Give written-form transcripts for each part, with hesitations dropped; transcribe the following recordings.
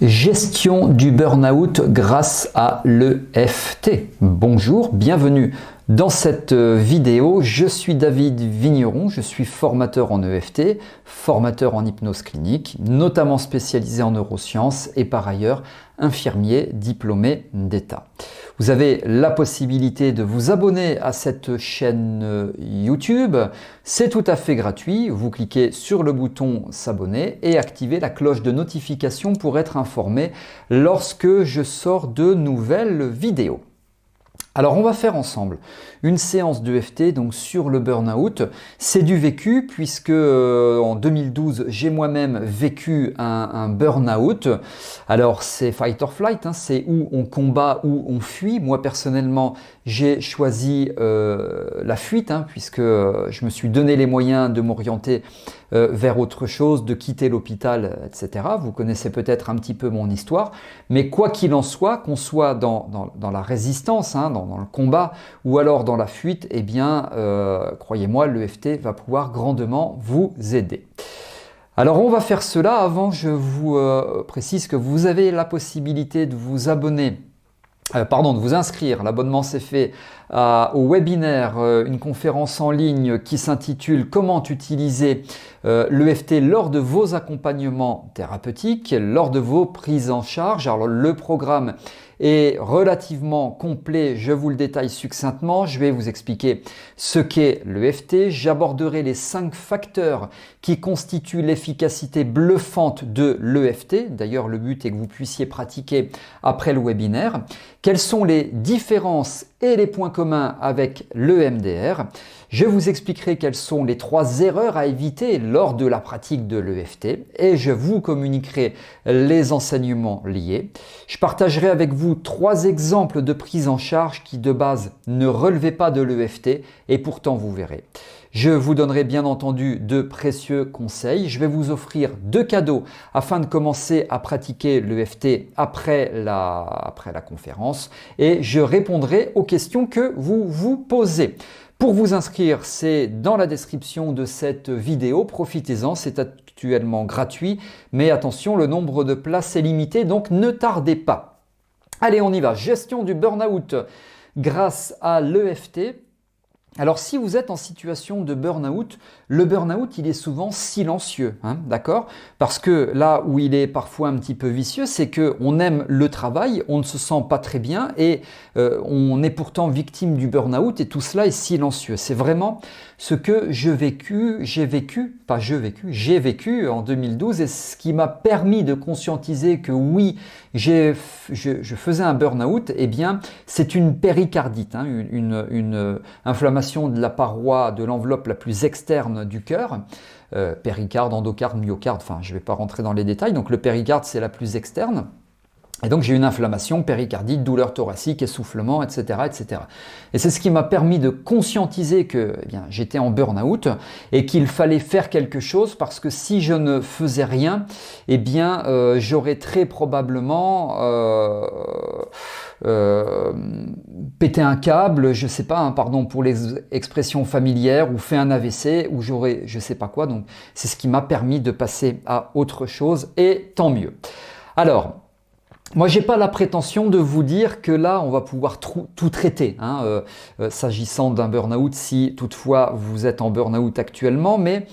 Gestion du burn-out grâce à l'EFT. Bonjour, bienvenue dans cette vidéo. Je suis David Vigneron, je suis formateur en EFT, formateur en hypnose clinique, notamment spécialisé en neurosciences et par ailleurs infirmier diplômé d'État. Vous avez la possibilité de vous abonner à cette chaîne YouTube. C'est tout à fait gratuit. Vous cliquez sur le bouton s'abonner et activez la cloche de notification pour être informé lorsque je sors de nouvelles vidéos. Alors on va faire ensemble une séance d'EFT donc sur le burn-out. C'est du vécu puisque en 2012 j'ai moi-même vécu un burn-out. Alors c'est fight or flight, c'est où on combat, où on fuit. Moi personnellement j'ai choisi la fuite puisque je me suis donné les moyens de m'orienter vers autre chose, de quitter l'hôpital, etc. Vous connaissez peut-être un petit peu mon histoire, mais quoi qu'il en soit, qu'on soit dans la résistance, dans le combat, ou alors dans la fuite, eh bien, croyez-moi, l'EFT va pouvoir grandement vous aider. Alors on va faire cela. Avant, je vous précise que vous avez la possibilité de vous abonner de vous inscrire. L'abonnement s'est fait au webinaire, une conférence en ligne qui s'intitule « Comment utiliser l'EFT lors de vos accompagnements thérapeutiques, lors de vos prises en charge ». Alors le programme est relativement complet, je vous le détaille succinctement. Je vais vous expliquer ce qu'est l'EFT. J'aborderai les 5 facteurs qui constituent l'efficacité bluffante de l'EFT. D'ailleurs, le but est que vous puissiez pratiquer après le webinaire. Quelles sont les différences et les points communs avec l'EMDR. Je vous expliquerai quelles sont les 3 erreurs à éviter lors de la pratique de l'EFT et je vous communiquerai les enseignements liés. Je partagerai avec vous 3 exemples de prise en charge qui de base ne relevaient pas de l'EFT et pourtant vous verrez. Je vous donnerai bien entendu de précieux conseils. Je vais vous offrir 2 cadeaux afin de commencer à pratiquer l'EFT après la conférence et je répondrai aux questions que vous vous posez. Pour vous inscrire, c'est dans la description de cette vidéo. Profitez-en, c'est actuellement gratuit. Mais attention, le nombre de places est limité, donc ne tardez pas. Allez, on y va. Gestion du burn-out grâce à l'EFT. Alors si vous êtes en situation de burn-out, le burn-out il est souvent silencieux, d'accord? Parce que là où il est parfois un petit peu vicieux, c'est qu'on aime le travail, on ne se sent pas très bien et on est pourtant victime du burn-out et tout cela est silencieux. C'est vraiment ce que j'ai vécu en 2012 et ce qui m'a permis de conscientiser que oui, je faisais un burn-out, eh bien c'est une péricardite, une inflammation de la paroi de l'enveloppe la plus externe du cœur, péricarde, endocarde, myocarde, enfin je ne vais pas rentrer dans les détails, donc le péricarde c'est la plus externe. Et donc j'ai une inflammation, péricardite, douleur thoracique, essoufflement, etc. etc. Et c'est ce qui m'a permis de conscientiser que j'étais en burn-out et qu'il fallait faire quelque chose parce que si je ne faisais rien, j'aurais très probablement pété un câble, je sais pas, pardon pour les expressions familières, ou fait un AVC, ou j'aurais je sais pas quoi. Donc c'est ce qui m'a permis de passer à autre chose et tant mieux. Alors, moi, j'ai pas la prétention de vous dire que là, on va pouvoir tout traiter, s'agissant d'un burn-out, si toutefois vous êtes en burn-out actuellement, mais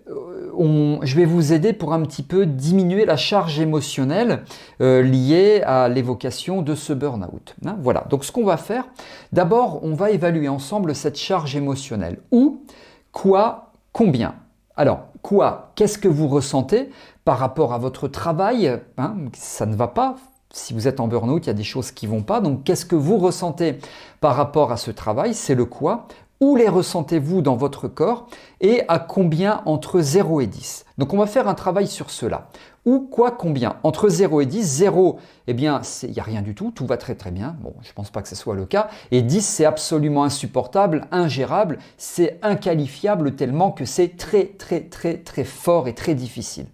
je vais vous aider pour un petit peu diminuer la charge émotionnelle liée à l'évocation de ce burn-out. Voilà, donc ce qu'on va faire, d'abord, on va évaluer ensemble cette charge émotionnelle. Où, quoi, combien? Alors, quoi? Qu'est-ce que vous ressentez par rapport à votre travail? Ça ne va pas. Si vous êtes en burn-out, il y a des choses qui ne vont pas. Donc, qu'est-ce que vous ressentez par rapport à ce travail? C'est le quoi. Où les ressentez-vous dans votre corps? Et à combien entre 0 et 10? Donc, on va faire un travail sur cela. Où, quoi, combien? Entre 0 et 10, 0, il n'y a rien du tout, tout va très très bien. Bon, je ne pense pas que ce soit le cas. Et 10, c'est absolument insupportable, ingérable, c'est inqualifiable tellement que c'est très très très très fort et très difficile.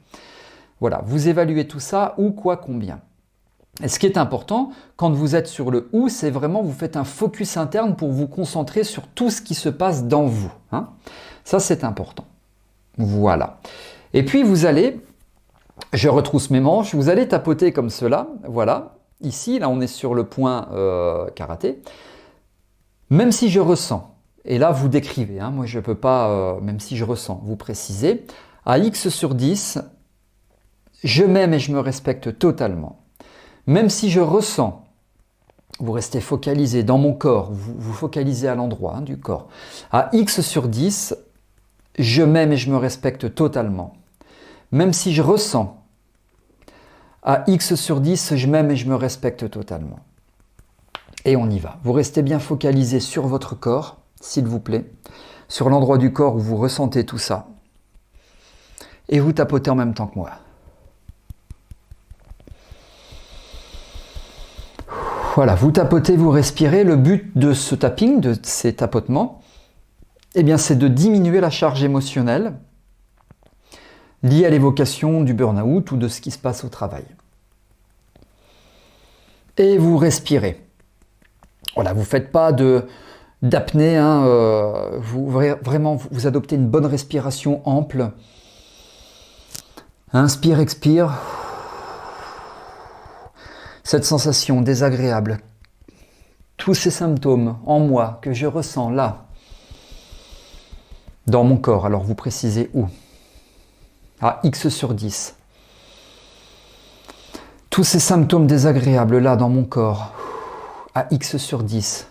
Voilà, vous évaluez tout ça, où, quoi, combien? Et ce qui est important, quand vous êtes sur le « où », c'est vraiment vous faites un focus interne pour vous concentrer sur tout ce qui se passe dans vous. Ça, c'est important. Voilà. Et puis, vous allez Je retrousse mes manches. Vous allez tapoter comme cela. Voilà. Ici, là, on est sur le point karaté. Même si je ressens, et là, vous décrivez. Hein, moi, je ne peux pas, même si je ressens, vous précisez. À X sur 10, je m'aime et je me respecte totalement. Même si je ressens, vous restez focalisé dans mon corps, vous focalisez à l'endroit du corps. À X sur 10, je m'aime et je me respecte totalement. Même si je ressens, à X sur 10, je m'aime et je me respecte totalement. Et on y va. Vous restez bien focalisé sur votre corps, s'il vous plaît, sur l'endroit du corps où vous ressentez tout ça. Et vous tapotez en même temps que moi. Voilà, vous tapotez, vous respirez. Le but de ce tapping, de ces tapotements, eh bien, c'est de diminuer la charge émotionnelle liée à l'évocation du burn-out ou de ce qui se passe au travail. Et vous respirez. Voilà, vous ne faites pas d'apnée, hein, vraiment, vous adoptez une bonne respiration ample. Inspire, expire. Cette sensation désagréable, tous ces symptômes en moi que je ressens là, dans mon corps, alors vous précisez où? À X sur 10. Tous ces symptômes désagréables là dans mon corps, à X sur 10.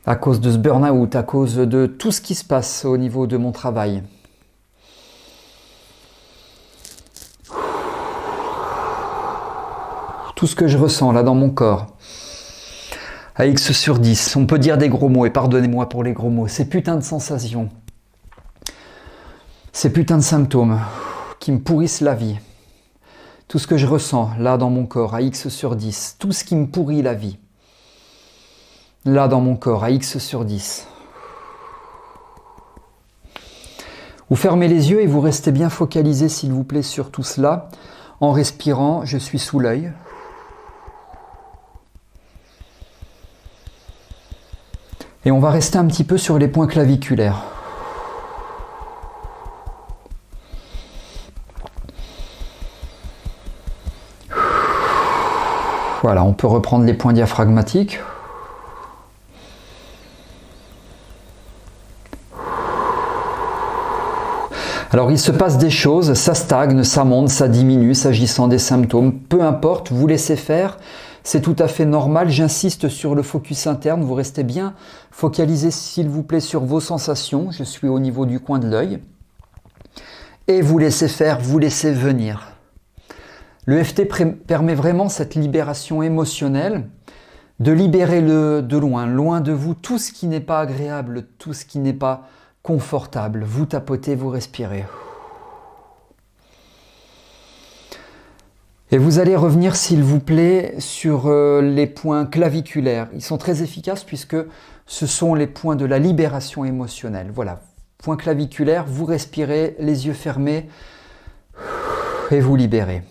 À cause de ce burn-out, à cause de tout ce qui se passe au niveau de mon travail. Tout ce que je ressens là dans mon corps, à X sur 10, on peut dire des gros mots, et pardonnez-moi pour les gros mots, ces putains de sensations, ces putains de symptômes qui me pourrissent la vie, tout ce que je ressens là dans mon corps, à X sur 10, tout ce qui me pourrit la vie, là dans mon corps, à X sur 10. Vous fermez les yeux et vous restez bien focalisé, s'il vous plaît, sur tout cela, en respirant, je suis sous l'œil. Et on va rester un petit peu sur les points claviculaires. Voilà, on peut reprendre les points diaphragmatiques. Alors il se passe des choses, ça stagne, ça monte, ça diminue, s'agissant des symptômes. Peu importe, vous laissez faire. C'est tout à fait normal, j'insiste sur le focus interne, vous restez bien focalisé s'il vous plaît sur vos sensations, je suis au niveau du coin de l'œil, et vous laissez faire, vous laissez venir. Le FT permet vraiment cette libération émotionnelle, de libérer de loin, loin de vous, tout ce qui n'est pas agréable, tout ce qui n'est pas confortable. Vous tapotez, vous respirez. Et vous allez revenir, s'il vous plaît, sur les points claviculaires. Ils sont très efficaces puisque ce sont les points de la libération émotionnelle. Voilà, point claviculaire, vous respirez, les yeux fermés, et vous libérez.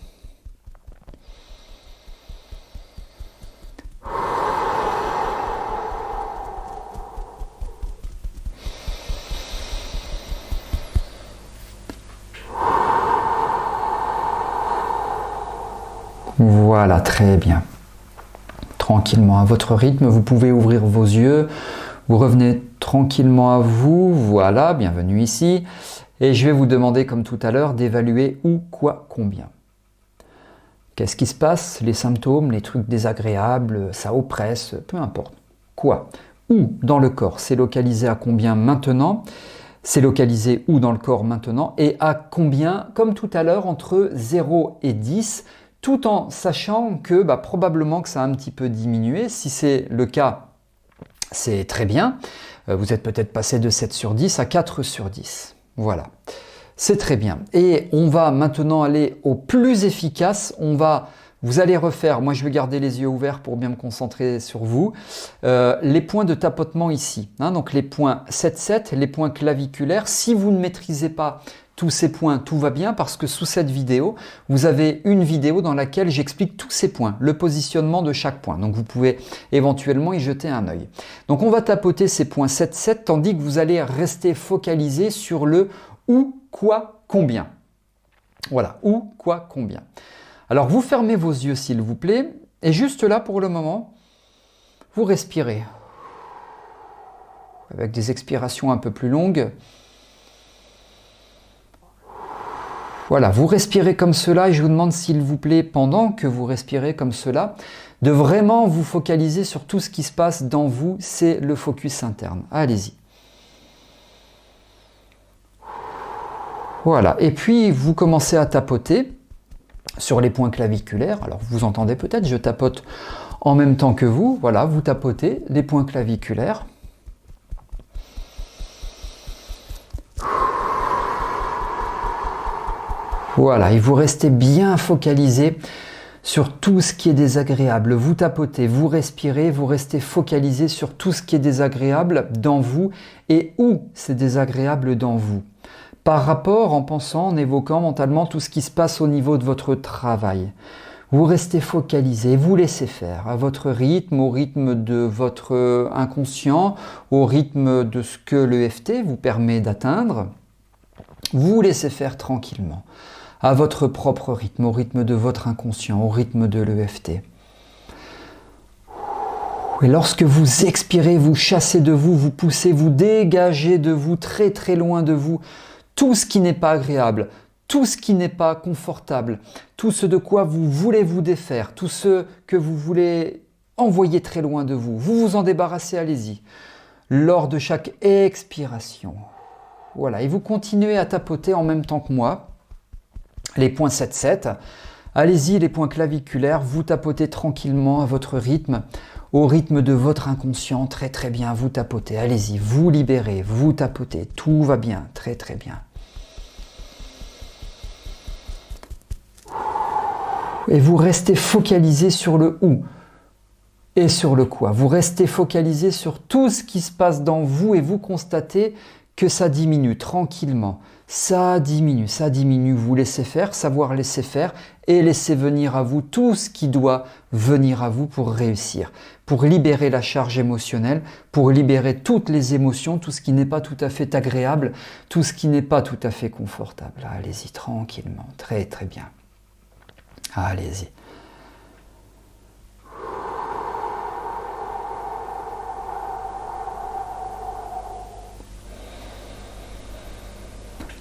Voilà, très bien. Tranquillement, à votre rythme, vous pouvez ouvrir vos yeux. Vous revenez tranquillement à vous. Voilà, bienvenue ici. Et je vais vous demander, comme tout à l'heure, d'évaluer où, quoi, combien. Qu'est-ce qui se passe? Les symptômes, les trucs désagréables, ça oppresse, peu importe. Quoi? Où dans le corps? C'est localisé à combien maintenant? C'est localisé où dans le corps maintenant? Et à combien, comme tout à l'heure, entre 0 et 10, tout en sachant que probablement que ça a un petit peu diminué. Si c'est le cas, c'est très bien. Vous êtes peut-être passé de 7 sur 10 à 4 sur 10. Voilà, c'est très bien. Et on va maintenant aller au plus efficace. Vous allez refaire, moi je vais garder les yeux ouverts pour bien me concentrer sur vous, les points de tapotement ici. Donc les points 7-7, les points claviculaires. Si vous ne maîtrisez pas tous ces points, tout va bien parce que sous cette vidéo, vous avez une vidéo dans laquelle j'explique tous ces points, le positionnement de chaque point. Donc vous pouvez éventuellement y jeter un œil. Donc on va tapoter ces points 7-7 tandis que vous allez rester focalisé sur le où, quoi, combien. Voilà, où, quoi, combien. Alors vous fermez vos yeux s'il vous plaît, et juste là pour le moment, vous respirez. Avec des expirations un peu plus longues. Voilà, vous respirez comme cela et je vous demande s'il vous plaît, pendant que vous respirez comme cela, de vraiment vous focaliser sur tout ce qui se passe dans vous, c'est le focus interne. Allez-y. Voilà, et puis vous commencez à tapoter sur les points claviculaires. Alors vous entendez peut-être, je tapote en même temps que vous. Voilà, vous tapotez les points claviculaires. Voilà, et vous restez bien focalisé sur tout ce qui est désagréable. Vous tapotez, vous respirez, vous restez focalisé sur tout ce qui est désagréable dans vous et où c'est désagréable dans vous. Par rapport, en pensant, en évoquant mentalement tout ce qui se passe au niveau de votre travail. Vous restez focalisé, vous laissez faire à votre rythme, au rythme de votre inconscient, au rythme de ce que l'EFT vous permet d'atteindre. Vous laissez faire tranquillement, à votre propre rythme, au rythme de votre inconscient, au rythme de l'EFT. Et lorsque vous expirez, vous chassez de vous, vous poussez, vous dégagez de vous, très très loin de vous, tout ce qui n'est pas agréable, tout ce qui n'est pas confortable, tout ce de quoi vous voulez vous défaire, tout ce que vous voulez envoyer très loin de vous. Vous vous en débarrassez, allez-y, lors de chaque expiration. Voilà, et vous continuez à tapoter en même temps que moi, les points 7-7. Allez-y, les points claviculaires, vous tapotez tranquillement à votre rythme, au rythme de votre inconscient, très très bien, vous tapotez, allez-y, vous libérez, vous tapotez, tout va bien, très très bien. Et vous restez focalisé sur le où et sur le quoi. Vous restez focalisé sur tout ce qui se passe dans vous et vous constatez que ça diminue tranquillement. Ça diminue, vous laissez faire, savoir laisser faire et laisser venir à vous tout ce qui doit venir à vous pour réussir, pour libérer la charge émotionnelle, pour libérer toutes les émotions, tout ce qui n'est pas tout à fait agréable, tout ce qui n'est pas tout à fait confortable. Allez-y tranquillement, très très bien. Allez-y.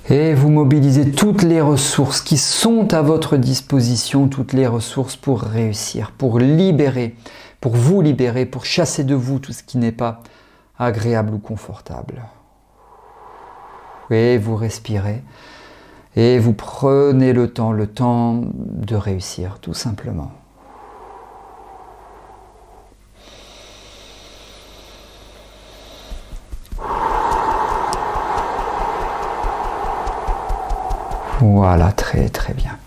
Et vous mobilisez toutes les ressources qui sont à votre disposition, toutes les ressources pour réussir, pour libérer, pour vous libérer, pour chasser de vous tout ce qui n'est pas agréable ou confortable. Et vous respirez et vous prenez le temps de réussir, tout simplement. Voilà, très très bien.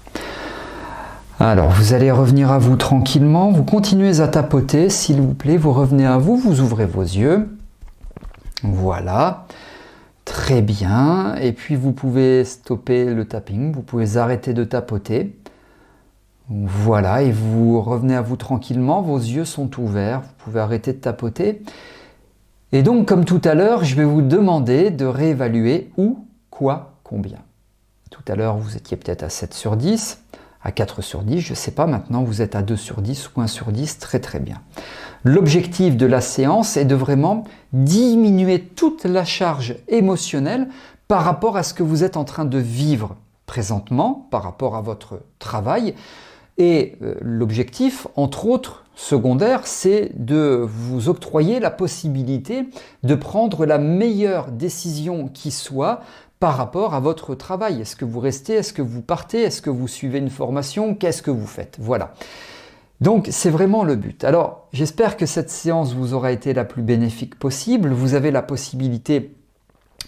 Alors, vous allez revenir à vous tranquillement, vous continuez à tapoter, s'il vous plaît, vous revenez à vous, vous ouvrez vos yeux. Voilà, très bien. Et puis, vous pouvez stopper le tapping, vous pouvez arrêter de tapoter. Voilà, et vous revenez à vous tranquillement, vos yeux sont ouverts, vous pouvez arrêter de tapoter. Et donc, comme tout à l'heure, je vais vous demander de réévaluer où, quoi, combien. Tout à l'heure, vous étiez peut-être à 7 sur 10, à 4 sur 10, je ne sais pas, maintenant vous êtes à 2 sur 10 ou 1 sur 10, très très bien. L'objectif de la séance est de vraiment diminuer toute la charge émotionnelle par rapport à ce que vous êtes en train de vivre présentement, par rapport à votre travail. Et l'objectif, entre autres, secondaire, c'est de vous octroyer la possibilité de prendre la meilleure décision qui soit par rapport à votre travail. Est-ce que vous restez? Est-ce que vous partez? Est-ce que vous suivez une formation? Qu'est-ce que vous faites? Voilà. Donc, c'est vraiment le but. Alors, j'espère que cette séance vous aura été la plus bénéfique possible. Vous avez la possibilité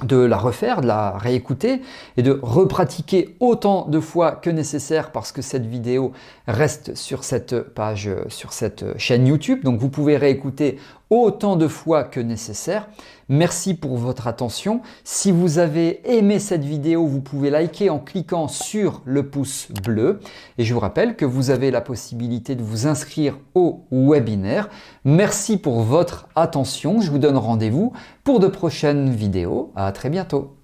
de la refaire, de la réécouter et de repratiquer autant de fois que nécessaire parce que cette vidéo reste sur cette page, sur cette chaîne YouTube. Donc vous pouvez réécouter autant de fois que nécessaire. Merci pour votre attention. Si vous avez aimé cette vidéo, vous pouvez liker en cliquant sur le pouce bleu. Et je vous rappelle que vous avez la possibilité de vous inscrire au webinaire. Merci pour votre attention. Je vous donne rendez-vous pour de prochaines vidéos. À très bientôt.